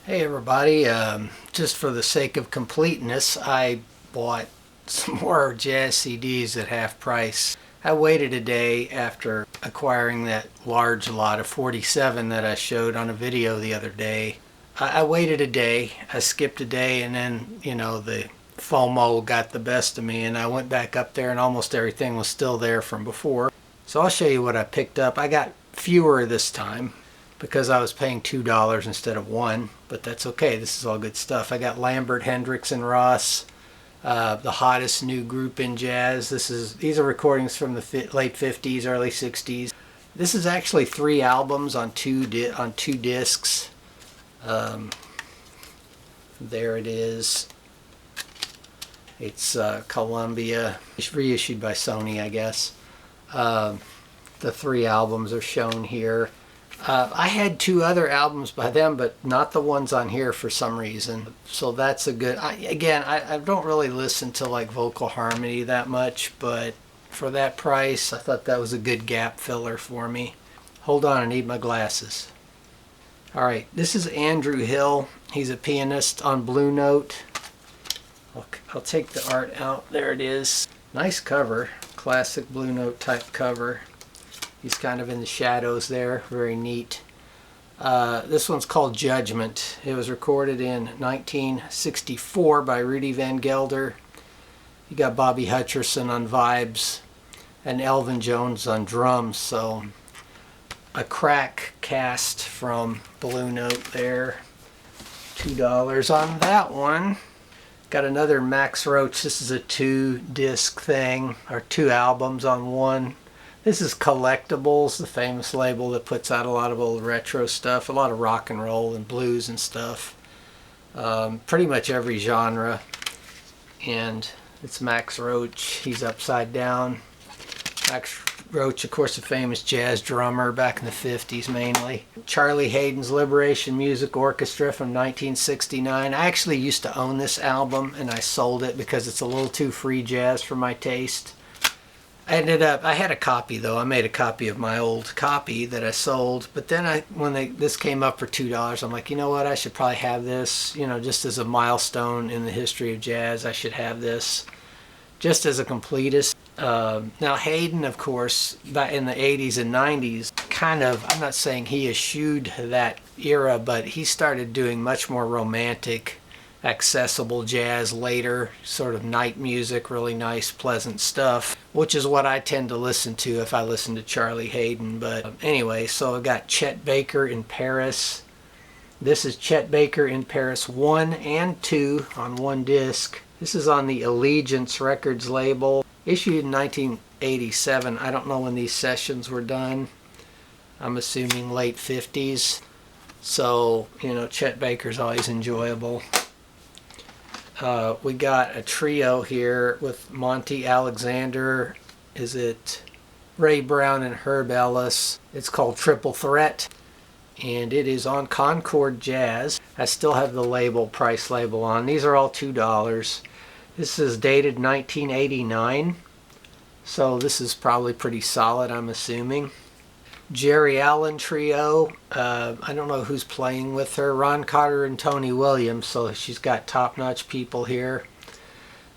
Hey everybody, just for the sake of completeness, I bought some more jazz CDs at half price. I waited a day after acquiring that large lot of 47 that I showed on a video the other day. I waited a day, I skipped a day, and then, the FOMO got the best of me, and I went back up there and almost everything was still there from before. So I'll show you what I picked up. I got fewer this time because I was paying $2 instead of $1, but that's okay. This is all good stuff. I got Lambert, Hendricks, and Ross, the hottest new group in jazz. These are recordings from the late 50s, early 60s. This is actually 3 albums on two discs. There it is. It's Columbia. It's reissued by Sony, I guess. The 3 albums are shown here. I had 2 other albums by them, but not the ones on here for some reason. So that's a good... I don't really listen to like vocal harmony that much, but for that price, I thought that was a good gap filler for me. Hold on, I need my glasses. Alright, this is Andrew Hill. He's a pianist on Blue Note. I'll take the art out. There it is. Nice cover. Classic Blue Note type cover. He's kind of in the shadows there. Very neat. This one's called Judgment. It was recorded in 1964 by Rudy Van Gelder. You got Bobby Hutcherson on vibes and Elvin Jones on drums. So a crack cast from Blue Note there. $2 on that one. Got another Max Roach. This is a 2-disc thing, or 2 albums on one. This is Collectibles, the famous label that puts out a lot of old retro stuff, a lot of rock and roll and blues and stuff. Pretty much every genre. And it's Max Roach. He's upside down. Max Roach, of course, a famous jazz drummer back in the 50s mainly. Charlie Hayden's Liberation Music Orchestra from 1969. I actually used to own this album and I sold it because it's a little too free jazz for my taste. I had a copy though. I made a copy of my old copy that I sold, but then when this came up for $2, I'm like, you know what, I should probably have this, just as a milestone in the history of jazz. I should have this just as a completist. Now Hayden, of course, back in the 80s and 90s, I'm not saying he eschewed that era, but he started doing much more romantic, accessible jazz later, sort of night music, really nice, pleasant stuff, which is what I tend to listen to if I listen to Charlie Hayden. But anyway, so I got Chet Baker in Paris. This is Chet Baker in Paris 1 and 2 on one disc. This is on the Allegiance Records label, issued in 1987. I don't know when these sessions were done. I'm assuming late 50s. So, Chet Baker's always enjoyable. We got a trio here with Monty Alexander. Is it Ray Brown and Herb Ellis? It's called Triple Threat. And it is on Concord Jazz. I still have the price label on. These are all $2. This is dated 1989. So this is probably pretty solid, I'm assuming. Jerry Allen Trio. I don't know who's playing with her. Ron Carter and Tony Williams. So she's got top-notch people here.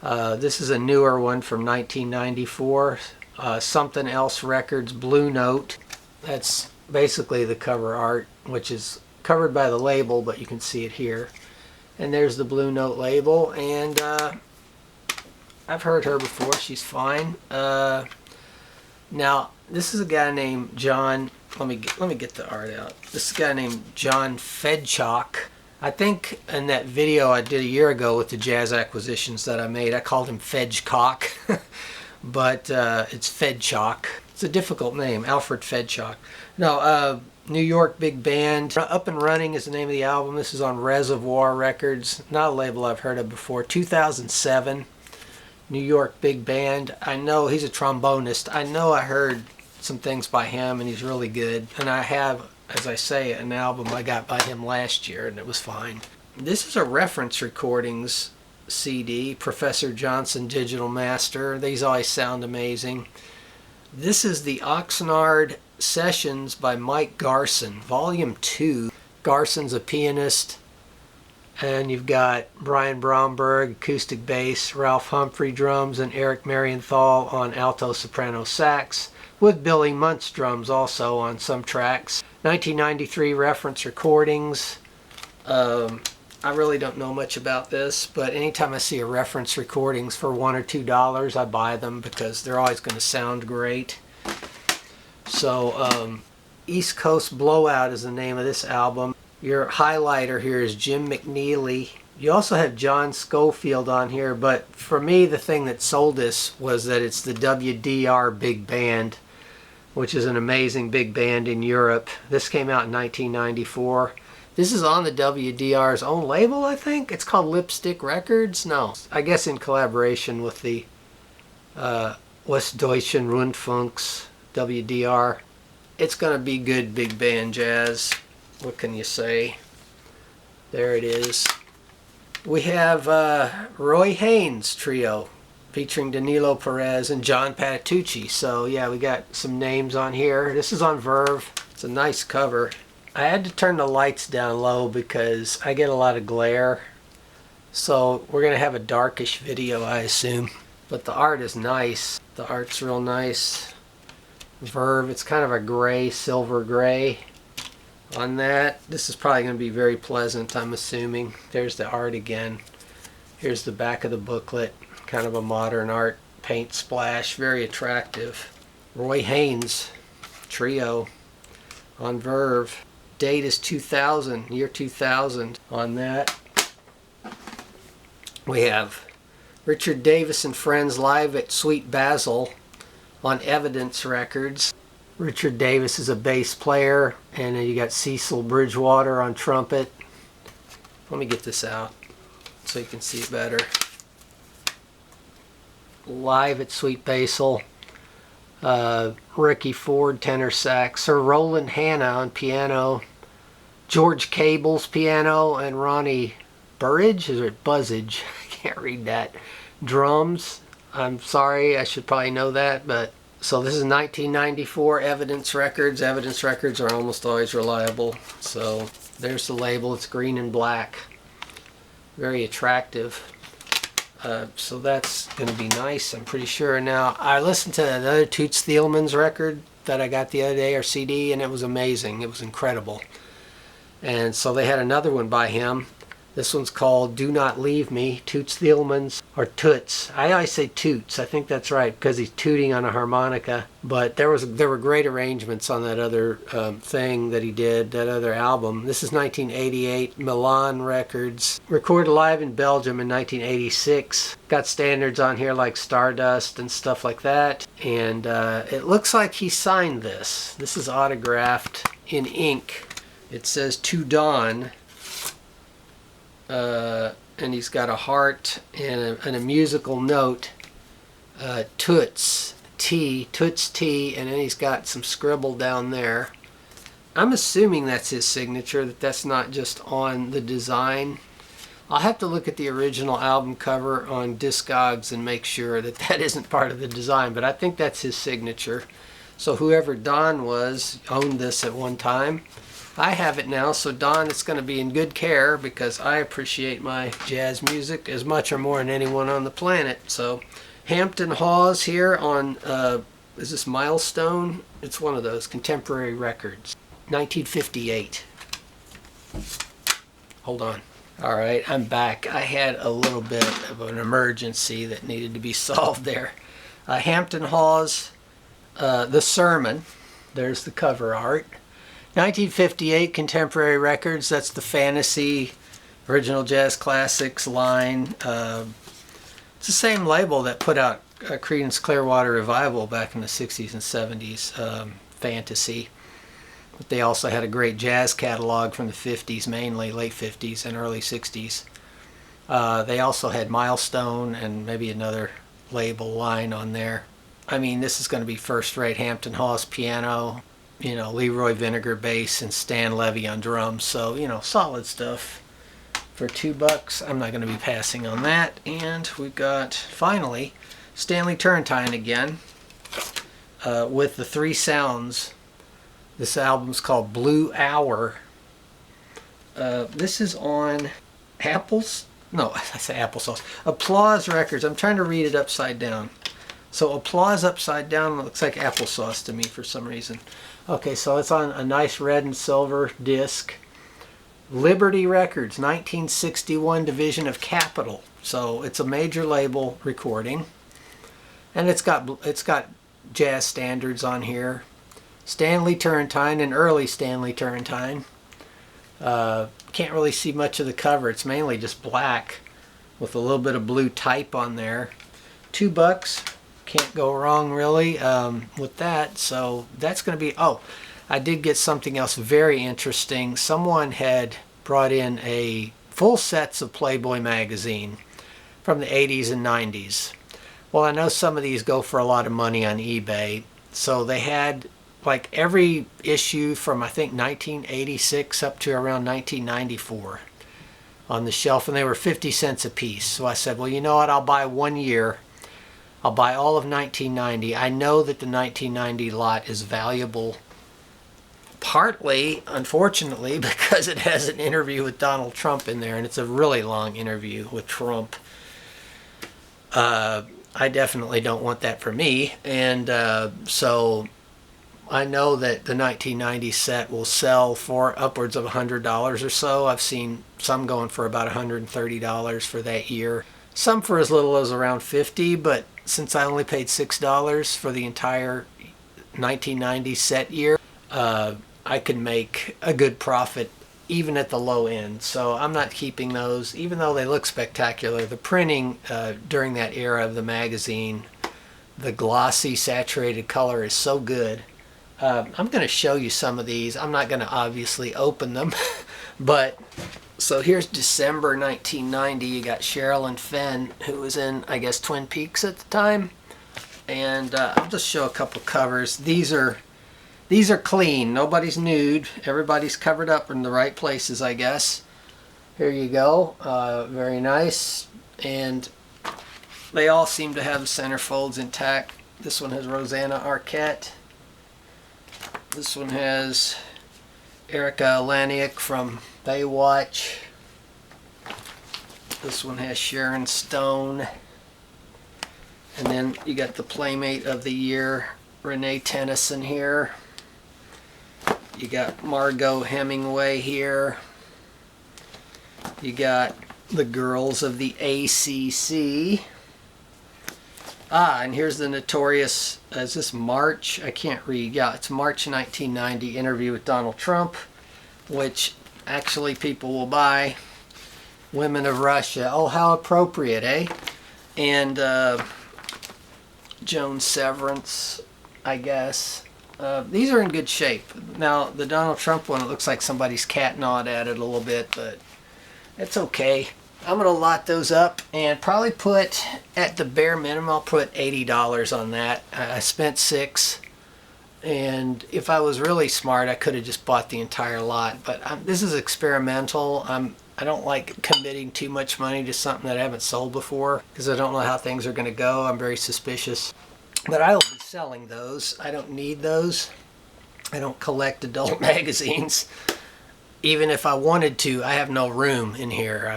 This is a newer one from 1994. Something Else Records, Blue Note. That's basically the cover art, which is covered by the label, but you can see it here. And there's the Blue Note label. And I've heard her before. She's fine. Now, this is a guy named John. Let me get the art out. This is a guy named John Fedchock. I think in that video I did a year ago with the jazz acquisitions that I made, I called him Fedgecock, but it's Fedchock. It's a difficult name, Alfred Fedchock. No, New York Big Band. Up and Running is the name of the album. This is on Reservoir Records. Not a label I've heard of before. 2007. New York Big Band. I know he's a trombonist. I know I heard some things by him and he's really good. And I have, as I say, an album I got by him last year and it was fine. This is a Reference Recordings CD, Professor Johnson Digital Master. These always sound amazing. This is the Oxnard Sessions by Mike Garson, Volume 2. Garson's a pianist. And you've got Brian Bromberg, acoustic bass, Ralph Humphrey drums, and Eric Marienthal on alto soprano sax, with Billy Muntz drums also on some tracks. 1993 reference recordings. I really don't know much about this, but anytime I see a reference recordings for $1 or $2, I buy them because they're always going to sound great. So, East Coast Blowout is the name of this album. Your highlighter here is Jim McNeely. You also have John Schofield on here, but for me the thing that sold this was that it's the WDR Big Band, which is an amazing big band in Europe. This came out in 1994. This is on the WDR's own label, I think. It's called Lipstick Records. No, I guess in collaboration with the Westdeutschen Rundfunks, WDR. It's going to be good big band jazz. What can you say? There it is. We have Roy Haynes Trio featuring Danilo Perez and John Patitucci. So yeah, we got some names on here. This is on Verve. It's a nice cover. I had to turn the lights down low because I get a lot of glare. So we're going to have a darkish video, I assume. But the art is nice. The art's real nice. Verve, it's kind of a gray, silver gray on that. This is probably going to be very pleasant, I'm assuming. There's the art again. Here's the back of the booklet. Kind of a modern art paint splash. Very attractive. Roy Haynes Trio on Verve. Date is 2000, year 2000 on that. We have Richard Davis and Friends live at Sweet Basil on Evidence Records. Richard Davis is a bass player, and then you got Cecil Bridgewater on trumpet. Let me get this out so you can see it better. Live at Sweet Basil. Ricky Ford tenor sax, Sir Roland Hanna on piano, George Cable's piano, and Ronnie Burridge, is it Buzzage? I can't read that. Drums. I'm sorry, I should probably know that, but so this is 1994 Evidence Records. Evidence Records are almost always reliable. So there's the label. It's green and black. Very attractive. So that's going to be nice, I'm pretty sure. Now, I listened to another Toots Thielman's record that I got the other day, or CD, and it was amazing. It was incredible. And so they had another one by him. This one's called Do Not Leave Me, Toots Thielman's, or Toots. I always say Toots. I think that's right because he's tooting on a harmonica. But there were great arrangements on that other thing that he did, that other album. This is 1988, Milan Records. Recorded live in Belgium in 1986. Got standards on here like Stardust and stuff like that. And it looks like he signed this. This is autographed in ink. It says To Dawn. And he's got a heart and a musical note, Toots T, and then he's got some scribble down there. I'm assuming that's his signature, that's not just on the design. I'll have to look at the original album cover on Discogs and make sure that isn't part of the design, but I think that's his signature. So whoever Don was owned this at one time. I have it now, so Don, it's going to be in good care because I appreciate my jazz music as much or more than anyone on the planet. So Hampton Hawes here on, is this Milestone? It's one of those contemporary records. 1958. Hold on. All right, I'm back. I had a little bit of an emergency that needed to be solved there. Hampton Hawes, The Sermon. There's the cover art. 1958 Contemporary Records, that's the Fantasy Original Jazz Classics line. It's the same label that put out Creedence Clearwater Revival back in the 60s and 70s, Fantasy. But they also had a great jazz catalog from the 50s, mainly late 50s and early 60s. They also had Milestone and maybe another label line on there. I mean, this is going to be first-rate Hampton Hawes piano. You know, Leroy Vinegar bass and Stan Levy on drums. So, you know, solid stuff for $2. I'm not going to be passing on that. And we've got, finally, Stanley Turrentine again with the Three Sounds. This album's called Blue Hour. This is on Apples? No, I say applesauce. Applause Records. I'm trying to read it upside down. So Applause upside down looks like applesauce to me for some reason. Okay, so it's on a nice red and silver disc. Liberty Records, 1961 division of Capitol. So it's a major label recording. And it's got jazz standards on here. Stanley Turrentine and early Stanley Turrentine. Can't really see much of the cover. It's mainly just black with a little bit of blue type on there. $2. Can't go wrong really with that. So that's going to be, oh, I did get something else very interesting. Someone had brought in a full sets of Playboy magazine from the 80s and 90s. Well, I know some of these go for a lot of money on eBay. So they had like every issue from I think 1986 up to around 1994 on the shelf, and they were 50 cents a piece. So I said, well, you know what, I'll buy 1 year. I'll buy all of 1990. I know that the 1990 lot is valuable, partly, unfortunately, because it has an interview with Donald Trump in there, and it's a really long interview with Trump. I definitely don't want that for me, and so I know that the 1990 set will sell for upwards of $100 or so. I've seen some going for about $130 for that year. Some for as little as around $50, but since I only paid $6 for the entire 1990 set year, I could make a good profit even at the low end. So I'm not keeping those, even though they look spectacular. The printing during that era of the magazine, the glossy saturated color is so good. I'm going to show you some of these. I'm not going to obviously open them, but so here's December 1990. You got Sherilyn Fenn, who was in, I guess, Twin Peaks at the time. And I'll just show a couple covers. These are clean. Nobody's nude. Everybody's covered up in the right places, I guess. Here you go. Very nice. And they all seem to have the centerfolds intact. This one has Rosanna Arquette. This one has Erica Eleniak from Baywatch. This one has Sharon Stone. And then you got the Playmate of the Year, Renee Tennyson here. You got Margot Hemingway here. You got the girls of the ACC. And here's the notorious, is this March? I can't read. Yeah, it's March 1990 interview with Donald Trump, which actually people will buy. Women of Russia. Oh, how appropriate, eh? And Joan Severance, I guess. These are in good shape. Now, the Donald Trump one, it looks like somebody's cat-gnawed at it a little bit, but it's okay. I'm going to lot those up and probably put, at the bare minimum, I'll put $80 on that. I spent $6, and if I was really smart, I could have just bought the entire lot. But this is experimental. I don't like committing too much money to something that I haven't sold before because I don't know how things are going to go. I'm very suspicious. But I will be selling those. I don't need those. I don't collect adult magazines. Even if I wanted to, I have no room in here.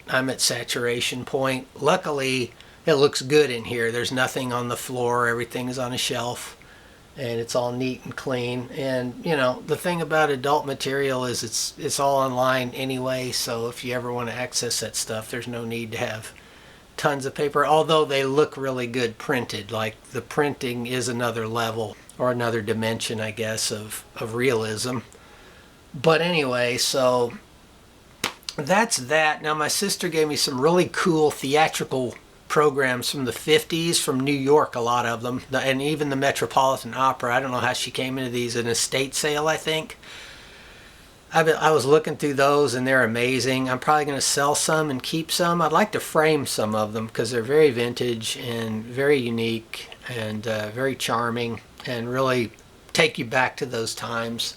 I'm at saturation point. Luckily, it looks good in here. There's nothing on the floor. Everything is on a shelf. And it's all neat and clean. And, you know, the thing about adult material is it's all online anyway. So if you ever want to access that stuff, there's no need to have tons of paper. Although they look really good printed. Like the printing is another level or another dimension, I guess, of realism. But anyway, so that's that. Now my sister gave me some really cool theatrical programs from the 50s from New York, a lot of them, and even the Metropolitan Opera. I don't know how she came into these, an estate sale, I think. I was looking through those and they're amazing. I'm probably going to sell some and keep some. I'd like to frame some of them because they're very vintage and very unique and very charming and really take you back to those times.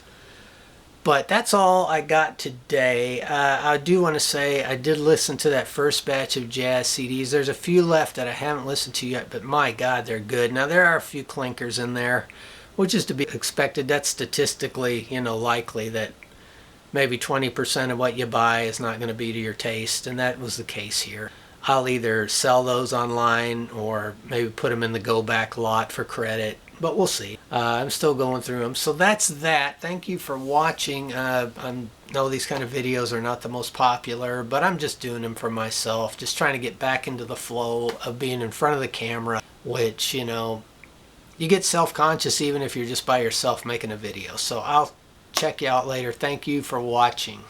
But that's all I got today. I do want to say I did listen to that first batch of jazz CDs. There's a few left that I haven't listened to yet, but my God, they're good. Now, there are a few clinkers in there, which is to be expected. That's statistically, likely that maybe 20% of what you buy is not going to be to your taste, and that was the case here. I'll either sell those online or maybe put them in the go back lot for credit, but we'll see. I'm still going through them. So that's that. Thank you for watching. I know these kind of videos are not the most popular, but I'm just doing them for myself, just trying to get back into the flow of being in front of the camera, which, you know, you get self-conscious even if you're just by yourself making a video. So I'll check you out later. Thank you for watching.